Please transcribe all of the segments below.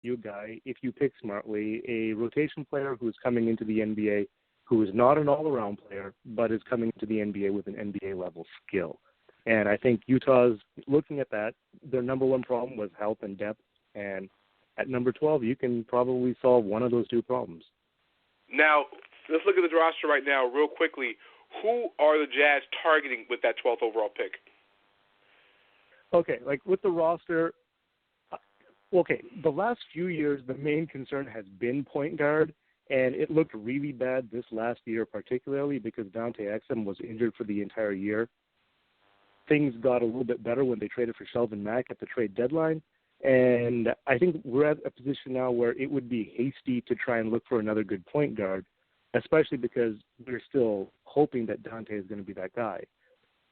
you guy, if you pick smartly, a rotation player who is coming into the NBA who is not an all-around player, but is coming to the NBA with an NBA-level skill. And I think Utah's looking at that. Their number one problem was health and depth. And at number 12, you can probably solve one of those two problems. Now, let's look at the roster right now real quickly. Who are the Jazz targeting with that 12th overall pick? Okay, like with the roster, the last few years, the main concern has been point guard. And it looked really bad this last year, particularly because Dante Exum was injured for the entire year. Things got a little bit better when they traded for Shelvin Mack at the trade deadline. And I think we're at a position now where it would be hasty to try and look for another good point guard, especially because we're still hoping that Dante is going to be that guy.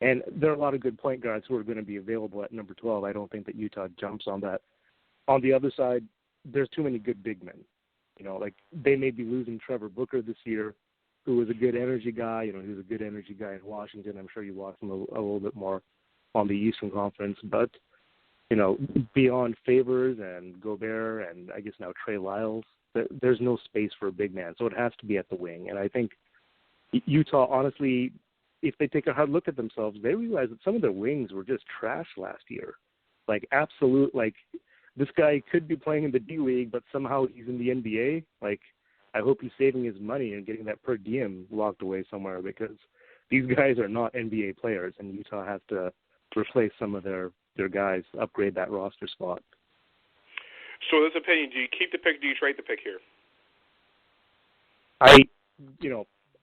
And there are a lot of good point guards who are going to be available at number 12. I don't think that Utah jumps on that. On the other side, there's too many good big men. Like they may be losing Trevor Booker this year, who was a good energy guy. He was a good energy guy in Washington. I'm sure you watched him a little bit more on the Eastern Conference. But, beyond Favors and Gobert and I guess now Trey Lyles, there's no space for a big man. So it has to be at the wing. And I think Utah, honestly, if they take a hard look at themselves, they realize that some of their wings were just trash last year. This guy could be playing in the D-League, but somehow he's in the NBA. I hope he's saving his money and getting that per diem locked away somewhere because these guys are not NBA players, and Utah has to replace some of their guys, upgrade that roster spot. So this opinion, do you keep the pick, do you trade the pick here?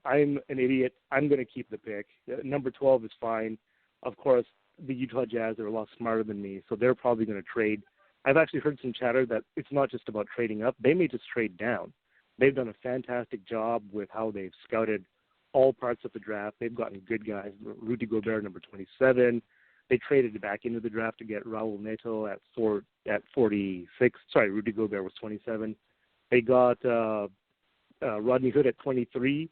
I'm an idiot. I'm going to keep the pick. Number 12 is fine. Of course, the Utah Jazz are a lot smarter than me, so they're probably going to trade. I've actually heard some chatter that it's not just about trading up. They may just trade down. They've done a fantastic job with how they've scouted all parts of the draft. They've gotten good guys. Rudy Gobert, number 27. They traded back into the draft to get Raul Neto at 46. Sorry, Rudy Gobert was 27. They got Rodney Hood at 23.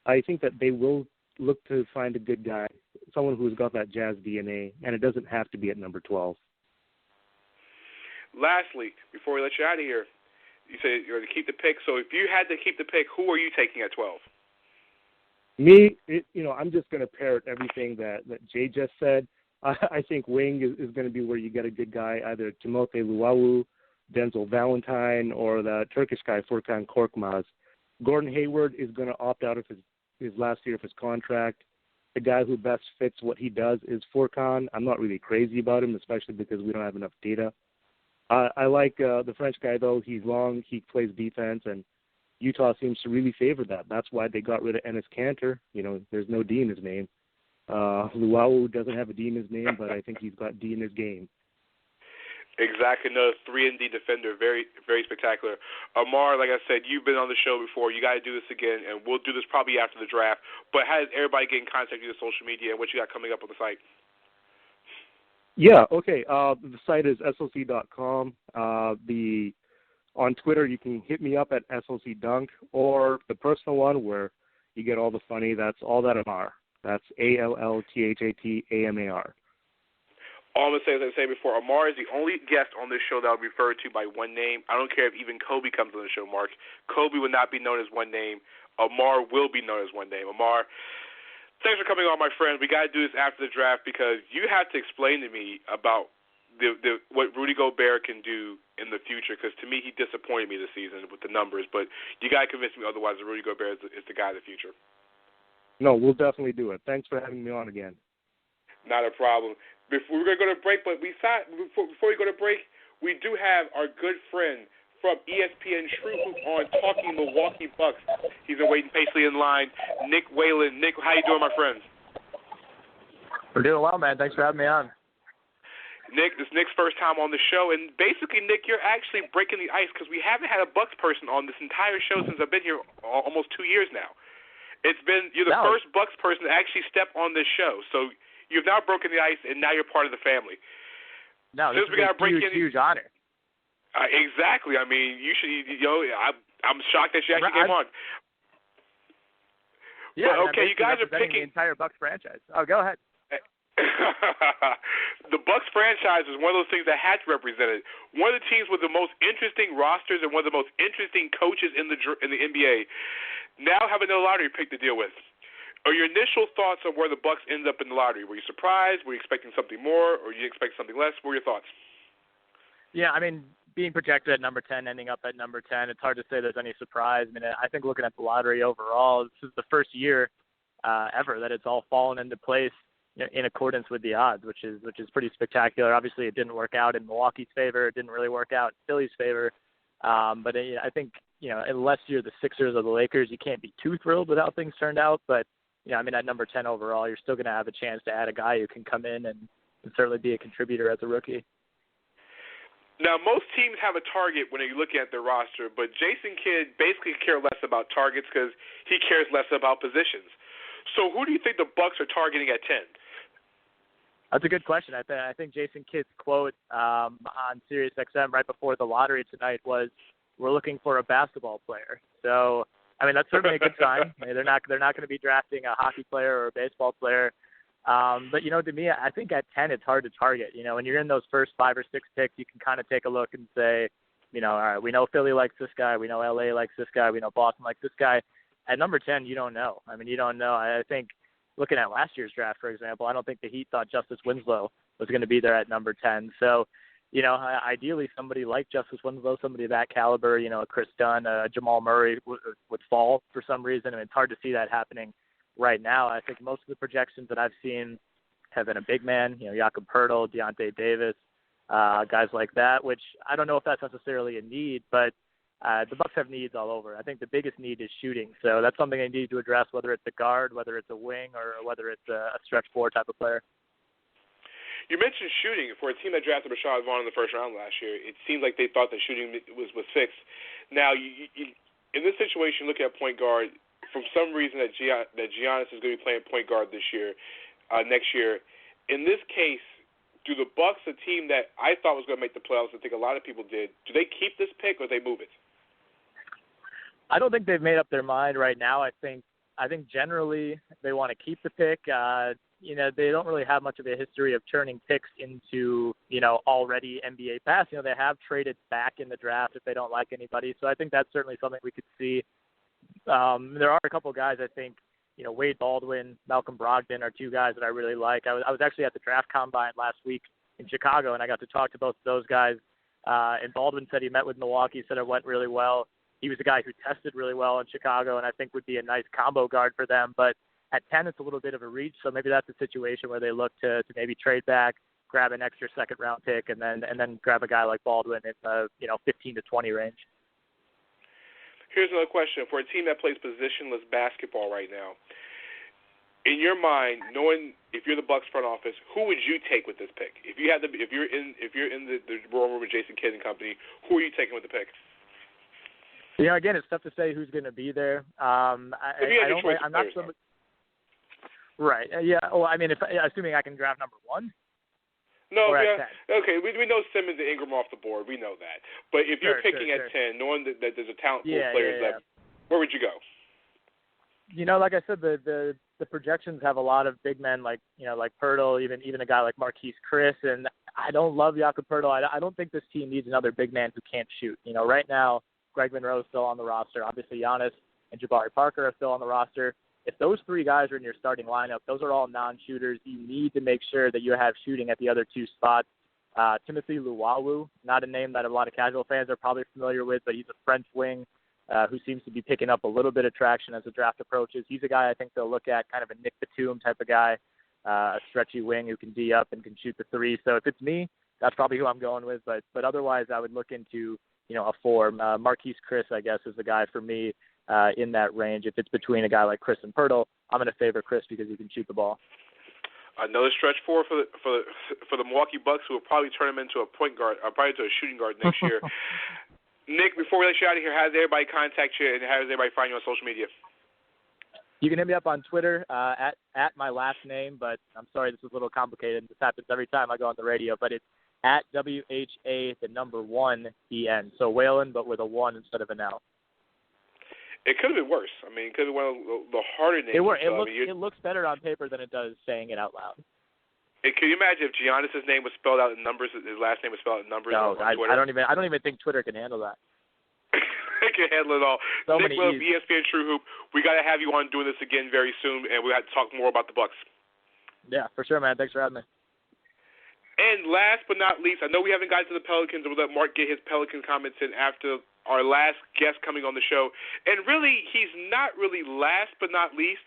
I think that they will look to find a good guy, someone who's got that Jazz DNA, and it doesn't have to be at number 12. Lastly, before we let you out of here, you said you're going to keep the pick. So if you had to keep the pick, who are you taking at 12? Me, I'm just going to parrot everything that Jay just said. I think wing is going to be where you get a good guy, either Timothé Luwawu, Denzel Valentine, or the Turkish guy, Furkan Korkmaz. Gordon Hayward is going to opt out of his last year of his contract. The guy who best fits what he does is Furkan. I'm not really crazy about him, especially because we don't have enough data. I like the French guy, though. He's long. He plays defense, and Utah seems to really favor that. That's why they got rid of Enes Kanter. There's no D in his name. Luau doesn't have a D in his name, but I think he's got D in his game. Exactly. Another 3-and-D defender. Very, very spectacular. Amar, like I said, you've been on the show before. You got to do this again, and we'll do this probably after the draft. But how does everybody get in contact with you on social media and what you got coming up on the site? Yeah, okay. The site is SLC.com. On Twitter, you can hit me up at SLCDunk, or the personal one where you get all the funny. That's all that Amar. That's ALLTHATAMAR. All I'm going to say, as I said before, Amar is the only guest on this show that I'll be referred to by one name. I don't care if even Kobe comes on the show, Mark. Kobe will not be known as one name. Amar will be known as one name. Amar, thanks for coming on, my friend. We got to do this after the draft because you have to explain to me about what Rudy Gobert can do in the future, because to me he disappointed me this season with the numbers. But you got to convince me otherwise that Rudy Gobert is the guy of the future. No, we'll definitely do it. Thanks for having me on again. Not a problem. We're going to go to break, but before we go to break, we do have our good friend from ESPN Shrewsbury on Talking Milwaukee Bucks. He's been waiting patiently in line. Nick Whalen. Nick, how you doing, my friends? We're doing well, man. Thanks for having me on. Nick, this is Nick's first time on the show, and basically, Nick, you're actually breaking the ice because we haven't had a Bucks person on this entire show since I've been here almost 2 years now. You're the first Bucks person to actually step on this show, so you've now broken the ice, and now you're part of the family. No, this is a huge honor. Exactly. I mean, you should. I'm shocked that you actually came on. Yeah. But, okay, you guys are picking the entire Bucks franchise. Oh, go ahead. The Bucks franchise is one of those things that had to represent it. One of the teams with the most interesting rosters and one of the most interesting coaches in the NBA. Now have another lottery pick to deal with. Are your initial thoughts on where the Bucks end up in the lottery? Were you surprised? Were you expecting something more, or you expect something less? What were your thoughts? Yeah, I mean, being projected at number 10, ending up at number 10, it's hard to say there's any surprise. I mean, I think looking at the lottery overall, this is the first year ever that it's all fallen into place in accordance with the odds, which is pretty spectacular. Obviously, it didn't work out in Milwaukee's favor. It didn't really work out in Philly's favor. But I think, unless you're the Sixers or the Lakers, you can't be too thrilled with how things turned out. But, I mean, at number 10 overall, you're still going to have a chance to add a guy who can come in and certainly be a contributor as a rookie. Now, most teams have a target when you're looking at their roster, but Jason Kidd basically cares less about targets because he cares less about positions. So who do you think the Bucks are targeting at 10? That's a good question. I think Jason Kidd's quote on SiriusXM right before the lottery tonight was, "We're looking for a basketball player." So, I mean, that's certainly a good sign. I mean, they're not going to be drafting a hockey player or a baseball player. But, to me, I think at 10 it's hard to target. When you're in those first 5 or 6 picks, you can kind of take a look and say, all right, we know Philly likes this guy. We know LA likes this guy. We know Boston likes this guy. At number 10, you don't know. I mean, you don't know. I think looking at last year's draft, for example, I don't think the Heat thought Justice Winslow was going to be there at number 10. So, ideally somebody like Justice Winslow, somebody of that caliber, a Chris Dunn, Jamal Murray would fall for some reason. I mean, it's hard to see that happening right now. I think most of the projections that I've seen have been a big man, Jakob Poeltl, Deontay Davis, guys like that, which I don't know if that's necessarily a need, but the Bucks have needs all over. I think the biggest need is shooting. So that's something they need to address, whether it's a guard, whether it's a wing, or whether it's a stretch four type of player. You mentioned shooting. For a team that drafted Rashad Vaughn in the first round last year, it seemed like they thought that shooting was fixed. Now, you, in this situation, look at point guard. For some reason that Giannis is going to be playing point guard this year, next year. In this case, do the Bucks, a team that I thought was going to make the playoffs, I think a lot of people did, do they keep this pick or do they move it? I don't think they've made up their mind right now. I think generally they want to keep the pick. They don't really have much of a history of turning picks into, already NBA pass. They have traded back in the draft if they don't like anybody. So I think that's certainly something we could see. There are a couple of guys I think, Wade Baldwin, Malcolm Brogdon are two guys that I really like. I was actually at the draft combine last week in Chicago, and I got to talk to both of those guys. And Baldwin said he met with Milwaukee, said it went really well. He was a guy who tested really well in Chicago, and I think would be a nice combo guard for them. But at 10, it's a little bit of a reach, so maybe that's a situation where they look to maybe trade back, grab an extra second-round pick, and then grab a guy like Baldwin in the 15 to 20 range. Here's another question. For a team that plays positionless basketball right now, in your mind, knowing if you're the Bucks front office, who would you take with this pick? If you're in the room with Jason Kidd and company, who are you taking with the pick? Again, it's tough to say who's going to be there. I'm not so much. Right. Yeah. Well, I mean, assuming I can draft number 1. No, okay. We know Simmons and Ingram off the board. We know that. But if you're picking at 10, knowing that there's a talent pool of players left, where would you go? Like I said, the projections have a lot of big men like Poeltl, even a guy like Marquise Chris, and I don't love Jakob Poeltl. I don't think this team needs another big man who can't shoot. Right now, Greg Monroe is still on the roster. Obviously, Giannis and Jabari Parker are still on the roster. If those 3 guys are in your starting lineup, those are all non-shooters. You need to make sure that you have shooting at the other 2 spots. Timothy Luwawu, not a name that a lot of casual fans are probably familiar with, but he's a French wing who seems to be picking up a little bit of traction as the draft approaches. He's a guy I think they'll look at, kind of a Nick Batum type of guy, a stretchy wing who can D up and can shoot the 3. So if it's me, that's probably who I'm going with. But otherwise, I would look into a 4. Marquise Chris, I guess, is the guy for me in that range. If it's between a guy like Chris and Poeltl, I'm going to favor Chris because he can shoot the ball. Another stretch 4 for the Milwaukee Bucks, who will probably turn him into a point guard, probably into a shooting guard next year. Nick, before we let you out of here, how does everybody contact you and how does everybody find you on social media? You can hit me up on Twitter at my last name, but I'm sorry, this is a little complicated. This happens every time I go on the radio, but it's at WHA1EN. So Whalen, but with a 1 instead of an L. It could have been worse. I mean, it could have been one of the harder names. It looks better on paper than it does saying it out loud. can you imagine if Giannis's name was spelled out in numbers, his last name was spelled out in numbers No, on Twitter? I don't even think Twitter can handle that. They can handle it all. So Nick many Love, E's. ESPN True Hoop. We got to have you on doing this again very soon, and we got to talk more about the Bucks. Yeah, for sure, man. Thanks for having me. And last but not least, I know we haven't gotten to the Pelicans, and we'll let Mark get his Pelican comments in after our last guest coming on the show. And really, he's not really last but not least,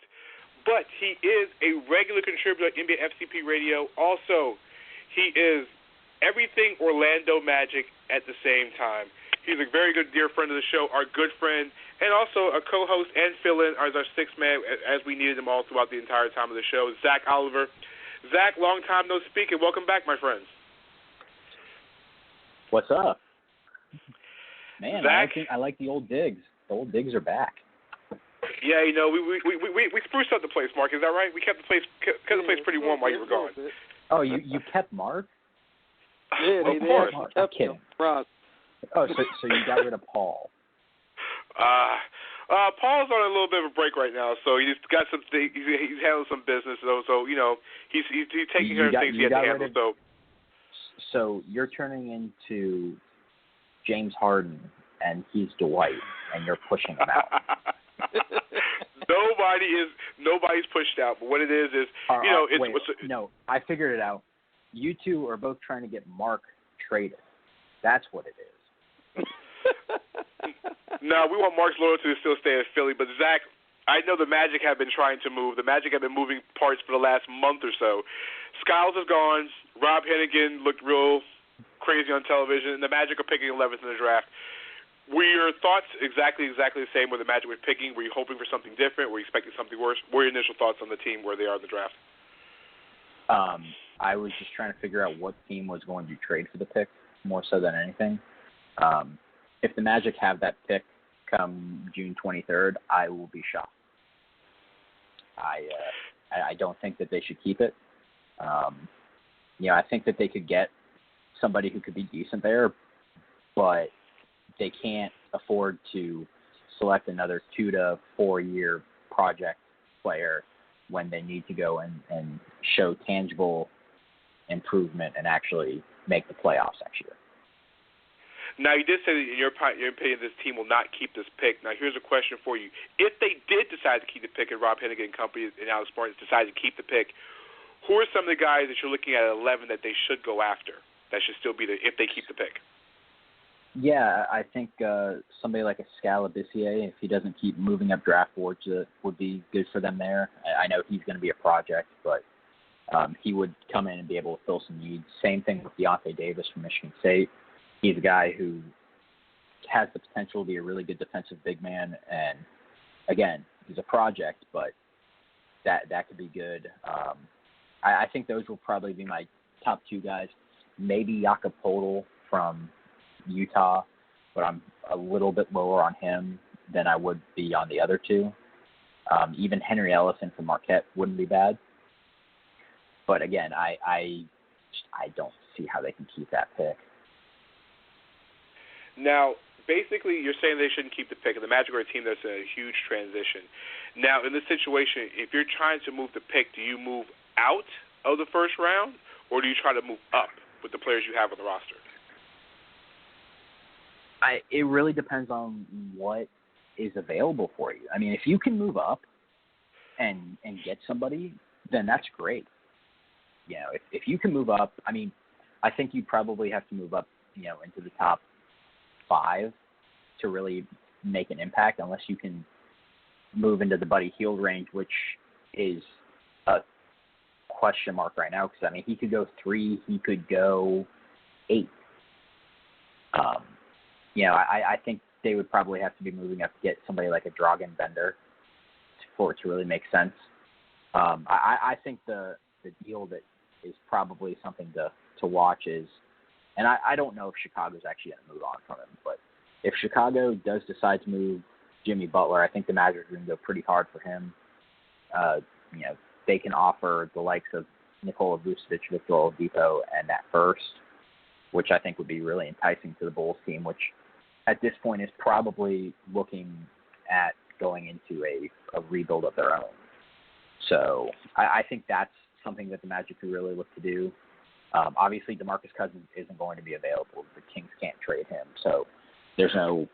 but he is a regular contributor at NBA FCP Radio. Also, he is everything Orlando Magic at the same time. He's a very good dear friend of the show, our good friend, and also a co-host and fill-in as our sixth man as we needed him all throughout the entire time of the show, Zach Oliver. Zach, long time no speak, and welcome back, my friends. What's up? Man, Zach? I like the old digs. The old digs are back. Yeah, you know, we spruced up the place, Mark. Is that right? We kept the place pretty warm while you were gone. Oh, you kept Marc? Yeah, of course. I'm kidding. Ross. Oh, so you got rid of Paul? Paul's on a little bit of a break right now, so he's got some things. He's handling some business, so you know he's taking care of things he had to handle. So you're turning into James Harden, and he's Dwight, and you're pushing him out. Nobody's pushed out, but what it is no, I figured it out. You two are both trying to get Marc traded. That's what it is. No, we want Marc's loyalty to still stay in Philly, but Zach, I know the Magic have been trying to move. The Magic have been moving parts for the last month or so. Skiles is gone. Rob Hennigan looked real crazy on television, and the Magic are picking 11th in the draft. Were your thoughts exactly the same where the Magic were picking? Were you hoping for something different? Were you expecting something worse? What were your initial thoughts on the team where they are in the draft? I was just trying to figure out what team was going to trade for the pick, more so than anything. If the Magic have that pick come June 23rd, I will be shocked. I don't think that they should keep it. I think that they could get somebody who could be decent there, but they can't afford to select another 2 to 4 year project player when they need to go and show tangible improvement and actually make the playoffs next year. Now, you did say that in your opinion this team will not keep this pick. Now, here's a question for you. If they did decide to keep the pick and Rob Hennigan and company and Alex Barnes decided to keep the pick, who are some of the guys that you're looking at 11 that they should go after, that should still be there if they keep the pick? Yeah, I think somebody like a Scalabissier, if he doesn't keep moving up draft boards, would be good for them there. I know he's going to be a project, but he would come in and be able to fill some needs. Same thing with Deontay Davis from Michigan State. He's a guy who has the potential to be a really good defensive big man, and again, he's a project, but that could be good. I think those will probably be my top 2 guys. Maybe Jakob Poeltl from Utah, but I'm a little bit lower on him than I would be on the other 2. Even Henry Ellison from Marquette wouldn't be bad. But again, I don't see how they can keep that pick. Now, basically, you're saying they shouldn't keep the pick, and the Magic are a team that's in a huge transition. Now, in this situation, if you're trying to move the pick, do you move out of the first round, or do you try to move up with the players you have on the roster? It really depends on what is available for you. I mean, if you can move up and get somebody, then that's great. If you can move up, I mean, I think you probably have to move up, into the top 5 to really make an impact, unless you can move into the Buddy Hield range, which is a question mark right now, because I mean, he could go 3, he could go 8. I think they would probably have to be moving up to get somebody like a Dragan Bender for it to really make sense. I think the deal that is probably something to watch is, and I don't know if Chicago's actually going to move on from him, but if Chicago does decide to move Jimmy Butler, I think the Magic are going to go pretty hard for him. They can offer the likes of Nikola Vucevic, Victor Oladipo, and that first, which I think would be really enticing to the Bulls team, which at this point is probably looking at going into a rebuild of their own. So I think that's something that the Magic could really look to do. Obviously, DeMarcus Cousins isn't going to be available. The Kings can't trade him, so there's no